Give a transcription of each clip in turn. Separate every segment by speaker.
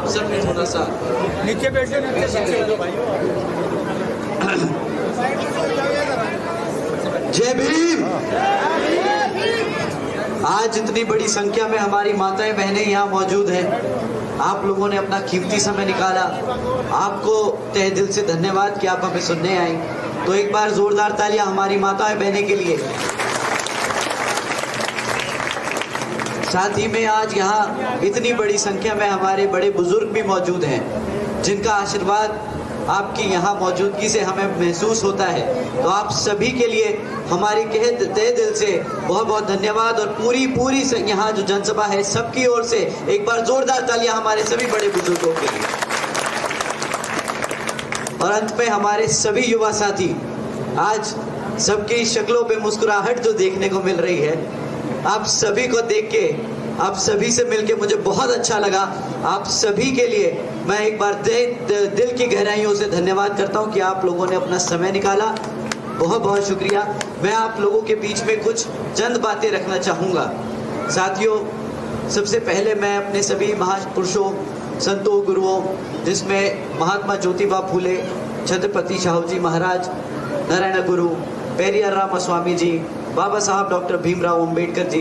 Speaker 1: आप सब ने थोड़ा सा
Speaker 2: नीचे बैठे
Speaker 3: जय भीम। आज इतनी बड़ी संख्या में हमारी माताएं बहनें यहाँ मौजूद हैं। आप लोगों ने अपना कीमती समय निकाला। आपको तहे दिल से धन्यवाद कि आप हमें सुनने आए। तो एक बार जोरदार तालियां हमारी माताएं बहनें के लिए। साथ ही में आज यहाँ इतनी बड़ी संख्या में हमारे बड़े बुजुर्ग भी मौजूद हैं, जिनका आशीर्वाद आपकी यहाँ मौजूदगी से हमें महसूस होता है। तो आप सभी के लिए हमारी तहे दिल से बहुत बहुत धन्यवाद। और पूरी यहाँ जो जनसभा है सबकी ओर से एक बार जोरदार तालियां हमारे सभी बड़े बुजुर्गों के लिए। और अंत में हमारे सभी युवा साथी, आज सबकी शक्लों पे मुस्कुराहट जो देखने को मिल रही है, आप सभी को देख के, आप सभी से मिलके मुझे बहुत अच्छा लगा। आप सभी के लिए मैं एक बार दिल की गहराइयों से धन्यवाद करता हूं कि आप लोगों ने अपना समय निकाला। बहुत बहुत शुक्रिया। मैं आप लोगों के बीच में कुछ चंद बातें रखना चाहूँगा। साथियों, सबसे पहले मैं अपने सभी महापुरुषों, संतों, गुरुओं, जिसमें महात्मा ज्योतिबा फूले, छत्रपति शाहू जी महाराज, नारायण गुरु, पेरियार रामा स्वामी जी, बाबा साहब डॉक्टर भीमराव अंबेडकर जी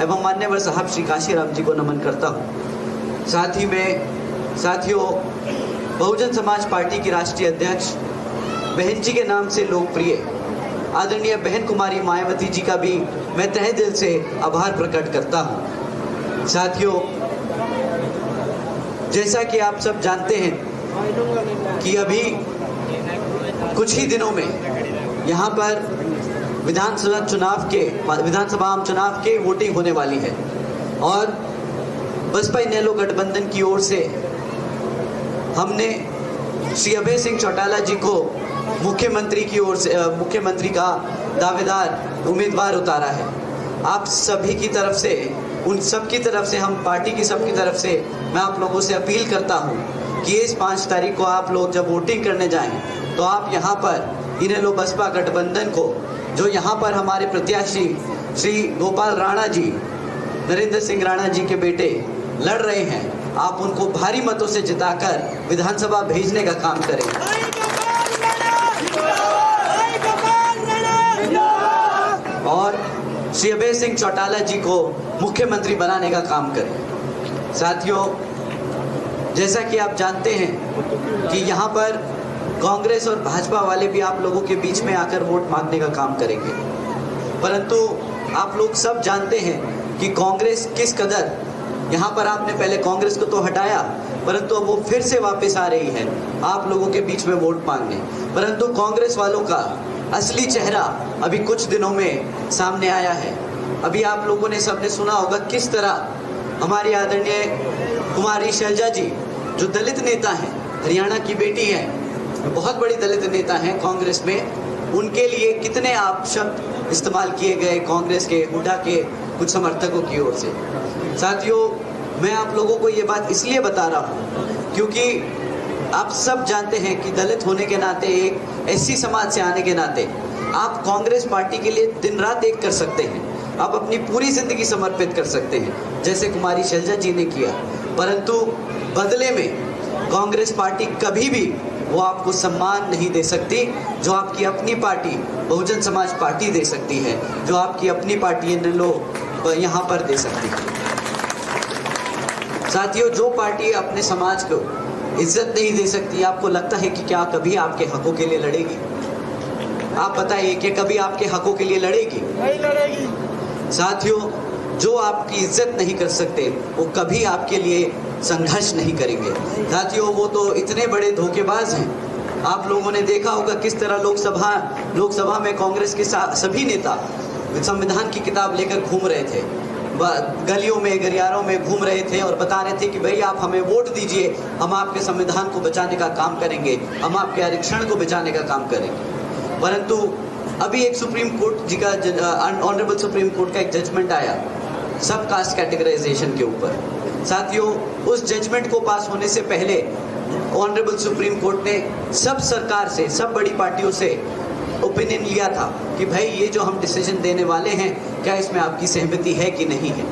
Speaker 3: एवं मान्यवर साहब श्री काशीराम जी को नमन करता हूँ। साथ ही में साथियों, बहुजन समाज पार्टी की राष्ट्रीय अध्यक्ष, बहन जी के नाम से लोकप्रिय आदरणीय बहन कुमारी मायावती जी का भी मैं तहे दिल से आभार प्रकट करता हूँ। साथियों, जैसा कि आप सब जानते हैं कि अभी कुछ ही दिनों में यहाँ पर विधानसभा आम चुनाव के वोटिंग होने वाली है और बसपा इनेलो गठबंधन की ओर से हमने श्री अभय सिंह चौटाला जी को मुख्यमंत्री की ओर से मुख्यमंत्री का दावेदार उम्मीदवार उतारा है। आप सभी की तरफ से, उन सब की तरफ से, हम पार्टी की सबकी तरफ से मैं आप लोगों से अपील करता हूं कि इस 5 तारीख को आप लोग जब वोटिंग करने जाएं तो आप यहां पर इनेलो बसपा गठबंधन को, जो यहाँ पर हमारे प्रत्याशी श्री गोपाल राणा जी, नरेंद्र सिंह राणा जी के बेटे लड़ रहे हैं, आप उनको भारी मतों से जिताकर विधानसभा भेजने का काम करें और श्री अभय सिंह चौटाला जी को मुख्यमंत्री बनाने का काम करें। साथियों, जैसा कि आप जानते हैं कि यहाँ पर कांग्रेस और भाजपा वाले भी आप लोगों के बीच में आकर वोट मांगने का काम करेंगे, परंतु आप लोग सब जानते हैं कि कांग्रेस किस कदर, यहाँ पर आपने पहले कांग्रेस को तो हटाया, परंतु अब वो फिर से वापस आ रही है आप लोगों के बीच में वोट मांगने। परंतु कांग्रेस वालों का असली चेहरा अभी कुछ दिनों में सामने आया है। अभी आप लोगों ने सबने सुना होगा किस तरह हमारी आदरणीय कुमारी शैलजा जी, जो दलित नेता हैं, हरियाणा की बेटी है, बहुत बड़ी दलित नेता हैं कांग्रेस में, उनके लिए कितने आप शब्द इस्तेमाल किए गए कांग्रेस के हुड्डा के कुछ समर्थकों की ओर से। साथियों, मैं आप लोगों को ये बात इसलिए बता रहा हूँ क्योंकि आप सब जानते हैं कि दलित होने के नाते, एक एससी समाज से आने के नाते, आप कांग्रेस पार्टी के लिए दिन रात एक कर सकते हैं, आप अपनी पूरी जिंदगी समर्पित कर सकते हैं जैसे कुमारी शैलजा जी ने किया, परंतु बदले में कांग्रेस पार्टी कभी भी वो आपको सम्मान नहीं दे सकती जो आपकी अपनी पार्टी बहुजन समाज पार्टी दे सकती है, जो आपकी अपनी पार्टी लोग यहाँ पर दे सकती है। साथियों, जो पार्टी अपने समाज को इज्जत नहीं दे सकती, आपको लगता है कि क्या कभी आपके हकों के लिए लड़ेगी? आप बताइए कि कभी आपके हकों के लिए लड़ेगी? नहीं लड़ेगी। साथियों, जो आपकी इज्जत नहीं कर सकते वो कभी आपके लिए संघर्ष नहीं करेंगे। साथियों, वो तो इतने बड़े धोखेबाज हैं। आप लोगों ने देखा होगा किस तरह लोकसभा में कांग्रेस के सभी नेता संविधान की किताब लेकर घूम रहे थे, गलियों में गलियारों में घूम रहे थे और बता रहे थे कि भाई आप हमें वोट दीजिए, हम आपके संविधान को बचाने का काम करेंगे, हम आपके आरक्षण को बचाने का काम करेंगे। परंतु अभी एक सुप्रीम कोर्ट जी का, ऑनरेबल सुप्रीम कोर्ट का एक जजमेंट आया सब कास्ट कैटेगराइजेशन के ऊपर। साथियों, उस जजमेंट को पास होने से पहले ऑनरेबल सुप्रीम कोर्ट ने सब सरकार से, सब बड़ी पार्टियों से ओपिनियन लिया था कि भाई ये जो हम डिसीजन देने वाले हैं, क्या इसमें आपकी सहमति है कि नहीं है।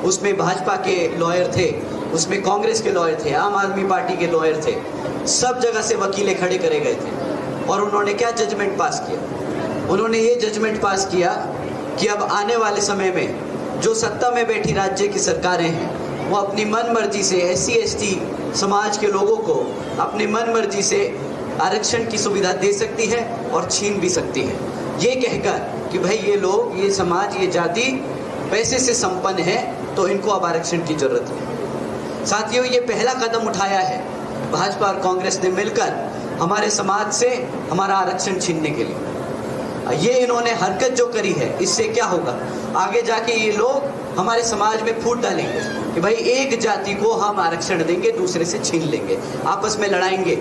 Speaker 3: उसमें भाजपा के लॉयर थे, उसमें कांग्रेस के लॉयर थे, आम आदमी पार्टी के लॉयर थे, सब जगह से वकीलें खड़े करे गए थे। और उन्होंने क्या जजमेंट पास किया? उन्होंने ये जजमेंट पास किया कि अब आने वाले समय में जो सत्ता में बैठी राज्य की सरकारें हैं वो अपनी मन मर्जी से SC ST समाज के लोगों को अपनी मन मर्जी से आरक्षण की सुविधा दे सकती है और छीन भी सकती है, ये कहकर कि भाई ये लोग, ये समाज, ये जाति पैसे से संपन्न है तो इनको अब आरक्षण की जरूरत है। साथियों, ये पहला कदम उठाया है भाजपा और कांग्रेस ने मिलकर हमारे समाज से हमारा आरक्षण छीनने के लिए। ये इन्होंने हरकत जो करी है, इससे क्या होगा? आगे जाके ये लोग हमारे समाज में फूट डालेंगे कि भाई एक जाति को हम आरक्षण देंगे, दूसरे से छीन लेंगे, आपस में लड़ाएंगे।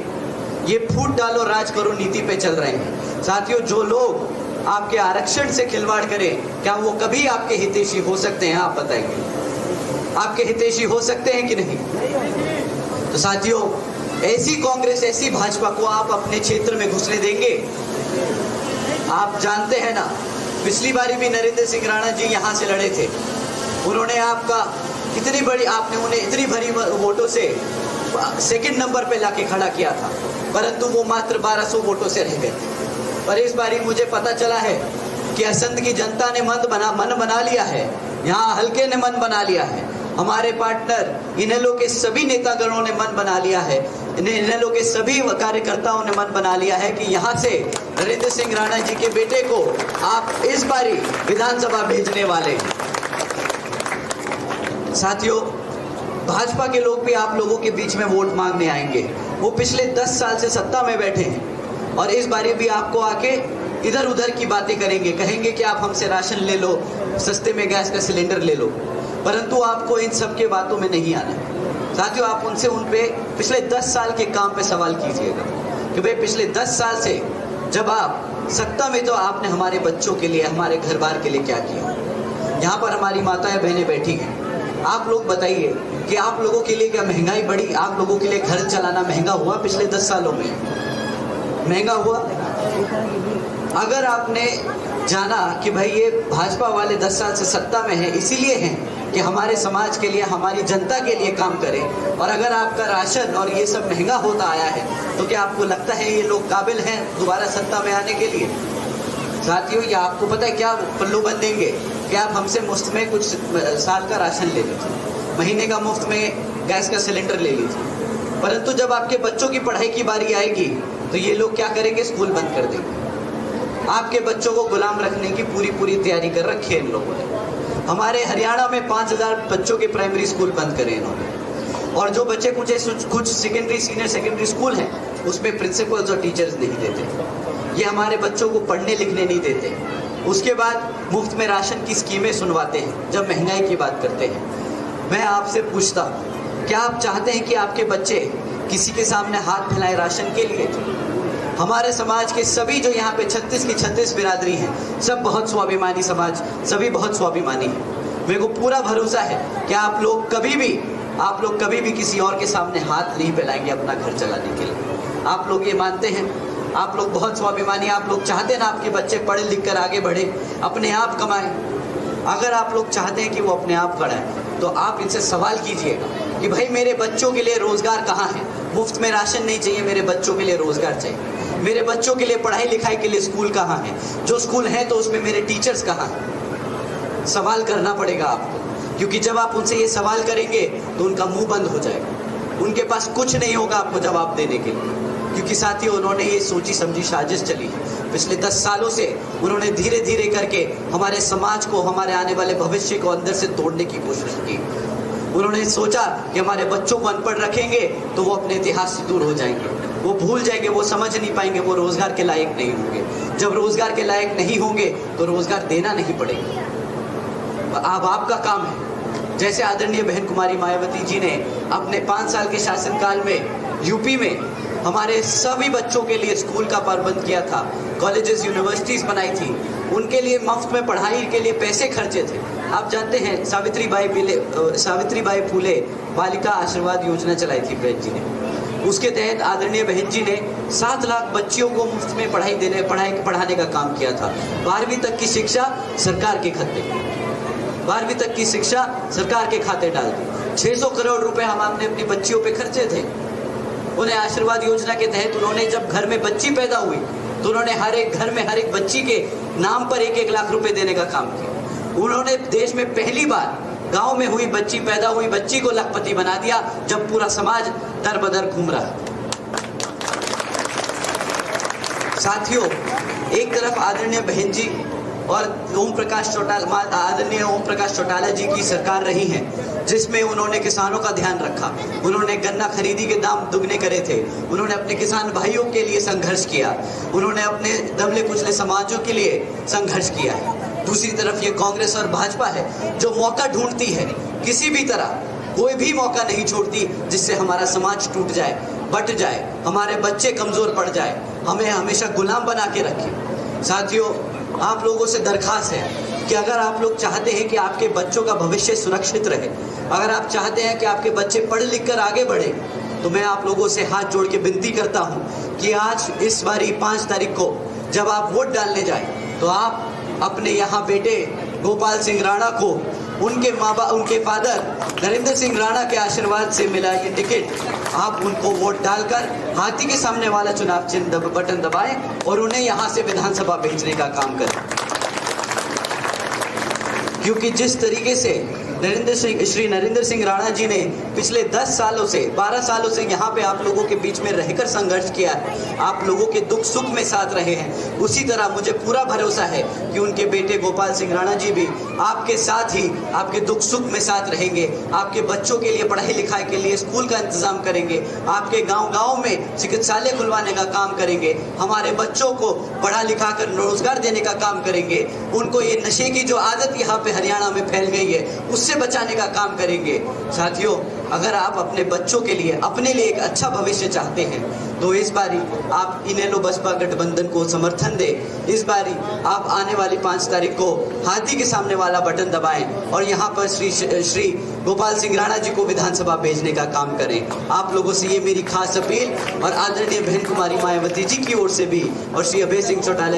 Speaker 3: ये फूट डालो राज करो नीति पे चल रहे हैं। साथियों, जो लोग आपके आरक्षण से खिलवाड़ करें, क्या वो कभी आपके हितैषी हो सकते हैं? आप बताएंगे, आपके हितैषी हो सकते हैं कि नहीं? तो साथियों, ऐसी कांग्रेस, ऐसी भाजपा को आप अपने क्षेत्र में घुसने देंगे? आप जानते हैं ना, पिछली बारी भी नरेंद्र सिंह राणा जी यहाँ से लड़े थे। उन्होंने आपका इतनी बड़ी, आपने उन्हें इतनी भरी वोटों से सेकंड नंबर पे लाके खड़ा किया था, परंतु वो मात्र 1200 वोटों से रह गए थे। पर इस बारी मुझे पता चला है कि असंध की जनता ने मन बना लिया है, यहाँ हल्के ने मन बना लिया है, हमारे पार्टनर इनेलो के सभी नेतागणों ने मन बना लिया है, इनेलो के सभी कार्यकर्ताओं ने मन बना लिया है कि यहाँ से नरेंद्र सिंह राणा जी के बेटे को आप इस बारी विधानसभा भेजने वाले हैं। साथियों, भाजपा के लोग भी आप लोगों के बीच में वोट मांगने आएंगे। वो पिछले 10 साल से सत्ता में बैठे हैं और इस बारी भी आपको आके इधर उधर की बातें करेंगे, कहेंगे कि आप हमसे राशन ले लो, सस्ते में गैस का सिलेंडर ले लो, परंतु आपको इन सब के बातों में नहीं आना। साथियों, आप उनसे उन पे पिछले 10 साल के काम पे सवाल कीजिएगा कि भाई पिछले 10 साल से जब आप सत्ता में, तो आपने हमारे बच्चों के लिए, हमारे घर बार के लिए क्या किया? यहाँ पर हमारी माताएं बहनें बैठी हैं, आप लोग बताइए कि आप लोगों के लिए क्या महंगाई बढ़ी? आप लोगों के लिए घर चलाना महंगा हुआ? पिछले 10 सालों में महंगा हुआ? अगर आपने जाना कि भाई ये भाजपा वाले 10 साल से सत्ता में है, इसीलिए हैं कि हमारे समाज के लिए, हमारी जनता के लिए काम करें, और अगर आपका राशन और ये सब महंगा होता आया है, तो क्या आपको लगता है ये लोग काबिल हैं दोबारा सत्ता में आने के लिए? साथियों, ये आपको पता है क्या पल्लू बन देंगे कि आप हमसे मुफ्त में कुछ साल का राशन ले लीजिए, महीने का मुफ्त में गैस का सिलेंडर ले लीजिए, परंतु जब आपके बच्चों की पढ़ाई की बारी आएगी तो ये लोग क्या करेंगे? स्कूल बंद कर देंगे। आपके बच्चों को गुलाम रखने की पूरी तैयारी कर रखी है इन लोगों ने। हमारे हरियाणा में 5000 बच्चों के प्राइमरी स्कूल बंद करे इन्होंने, और जो बच्चे कुछ सेकेंडरी, सीनियर सेकेंडरी स्कूल हैं उसमें प्रिंसिपल्स और टीचर्स नहीं देते, ये हमारे बच्चों को पढ़ने लिखने नहीं देते। उसके बाद मुफ्त में राशन की स्कीमें सुनवाते हैं जब महंगाई की बात करते हैं। मैं आपसे पूछता हूँ, क्या आप चाहते हैं कि आपके बच्चे किसी के सामने हाथ फैलाएं राशन के लिए? हमारे समाज के सभी जो यहाँ पे 36 की 36 बिरादरी हैं, सब बहुत स्वाभिमानी समाज, सभी बहुत स्वाभिमानी हैं। मेरे को पूरा भरोसा है कि आप लोग कभी भी किसी और के सामने हाथ नहीं फैलाएंगे अपना घर चलाने के लिए। आप लोग ये मानते हैं, आप लोग बहुत स्वाभिमानी, आप लोग चाहते हैं ना आपके बच्चे पढ़े लिख कर आगे बढ़े, अपने आप कमाएं। अगर आप लोग चाहते हैं कि वो अपने आप बढ़ाएं, तो आप इनसे सवाल कीजिएगा कि भाई मेरे बच्चों के लिए रोजगार कहाँ है? मुफ्त में राशन नहीं चाहिए, मेरे बच्चों के लिए रोजगार चाहिए। मेरे बच्चों के लिए पढ़ाई लिखाई के लिए स्कूल कहाँ है? जो स्कूल है तो उसमें मेरे टीचर्स कहाँ हैं? सवाल करना पड़ेगा आपको, क्योंकि जब आप उनसे ये सवाल करेंगे तो उनका मुंह बंद हो जाएगा, उनके पास कुछ नहीं होगा आपको जवाब देने के लिए। क्योंकि साथियों, उन्होंने ये सोची समझी साजिश चली है पिछले 10 सालों से। उन्होंने धीरे धीरे करके हमारे समाज को, हमारे आने वाले भविष्य को अंदर से तोड़ने की कोशिश की। उन्होंने सोचा कि हमारे बच्चों को अनपढ़ रखेंगे तो वो अपने इतिहास से दूर हो जाएंगे, वो भूल जाएंगे, वो समझ नहीं पाएंगे, वो रोजगार के लायक नहीं होंगे। जब रोजगार के लायक नहीं होंगे तो रोजगार देना नहीं पड़ेगा। अब आपका काम है, जैसे आदरणीय बहन कुमारी मायावती जी ने अपने 5 साल के शासनकाल में यूपी में हमारे सभी बच्चों के लिए स्कूल का प्रबंध किया था, कॉलेजेस यूनिवर्सिटीज़ बनाई थी, उनके लिए मुफ्त में पढ़ाई के लिए पैसे खर्चे थे। आप जानते हैं सावित्रीबाई फूले बालिका आशीर्वाद योजना चलाई थी बहन जी ने। उसके तहत आदरणीय बहन जी ने 7 लाख बच्चियों को मुफ्त में पढ़ाने का काम किया था। 12वीं तक की शिक्षा सरकार के खाते, 12वीं तक की शिक्षा सरकार के खाते डाल दी। 600 करोड़ रुपए हम आपने अपनी बच्चियों पे खर्चे थे। उन्हें आशीर्वाद योजना के तहत उन्होंने जब घर में बच्ची पैदा हुई तो उन्होंने हर एक घर में हर एक बच्ची के नाम पर 1-1 लाख रुपए देने का काम किया। उन्होंने देश में पहली बार गांव में हुई बच्ची पैदा हुई बच्ची को लखपति बना दिया जब पूरा समाज दर बदर घूम रहा। साथियों, एक तरफ आदरणीय बहन जी और आदरणीय ओम प्रकाश चौटाला जी की सरकार रही है जिसमें उन्होंने किसानों का ध्यान रखा। उन्होंने गन्ना खरीदी के दाम दुगने करे थे। उन्होंने अपने किसान भाइयों के लिए संघर्ष किया। उन्होंने अपने दबले कुचले समाजों के लिए संघर्ष किया है। दूसरी तरफ ये कांग्रेस और भाजपा है जो मौका ढूंढती है, किसी भी तरह कोई भी मौका नहीं छोड़ती जिससे हमारा समाज टूट जाए, बट जाए, हमारे बच्चे कमजोर पड़ जाए, हमें हमेशा गुलाम बना के रखे। साथियों, आप लोगों से दरखास्त है कि अगर आप लोग चाहते हैं कि आपके बच्चों का भविष्य सुरक्षित रहे, अगर आप चाहते हैं कि आपके बच्चे पढ़ लिख कर आगे बढ़े, तो मैं आप लोगों से हाथ जोड़ के विनती करता हूं कि आज इस बारी 5 तारीख को जब आप वोट डालने जाएं तो आप अपने यहाँ बेटे गोपाल सिंह राणा को उनके उनके फादर नरेंद्र सिंह राणा के आशीर्वाद से मिला ये टिकट, आप उनको वोट डालकर हाथी के सामने वाला चुनाव चिन्ह बटन दबाएं और उन्हें यहाँ से विधानसभा भेजने का काम करें। क्योंकि जिस तरीके से श्री नरेंद्र सिंह राणा जी ने पिछले 10 सालों से 12 सालों से यहाँ पे आप लोगों के बीच में रहकर संघर्ष किया है, आप लोगों के दुख सुख में साथ रहे हैं, उसी तरह मुझे पूरा भरोसा है कि उनके बेटे गोपाल सिंह राणा जी भी आपके साथ ही आपके दुख सुख में साथ रहेंगे। आपके बच्चों के लिए पढ़ाई लिखाई के लिए स्कूल का इंतजाम करेंगे, आपके गाँव में चिकित्सालय खुलवाने का काम करेंगे, हमारे बच्चों को पढ़ा लिखा कर रोजगार देने का काम करेंगे, उनको ये नशे की जो आदत यहाँ पे हरियाणा में फैल गई है उससे बचाने का काम करेंगे। साथियों, अगर आप अपने बच्चों के लिए अपने लिए एक अच्छा भविष्य चाहते हैं तो इस बारी आप इनेलो बसपा गठबंधन को समर्थन दें। इस बारी आप आने वाली 5 तारीख को हाथी के सामने वाला बटन दबाएं और यहाँ पर श्री गोपाल सिंह राणा जी को विधानसभा भेजने का काम करें। आप लोगों से ये मेरी खास अपील और आदरणीय बहन कुमारी मायावती जी की ओर से भी और श्री अभय सिंह चौटाला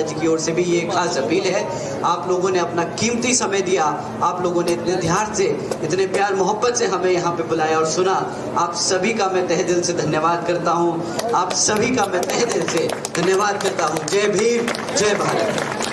Speaker 3: जी की ओर से भी ये खास अपील है। आप लोगों ने अपना कीमती समय दिया, आप लोगों ने इतने ध्यान से इतने प्यार मोहब्बत से हमें यहाँ पे बुलाया और सुना। आप सभी का मैं तहे दिल से धन्यवाद करता हूँ। आप सभी का मैं तहे दिल से धन्यवाद करता हूँ। जय भीम, जय भारत।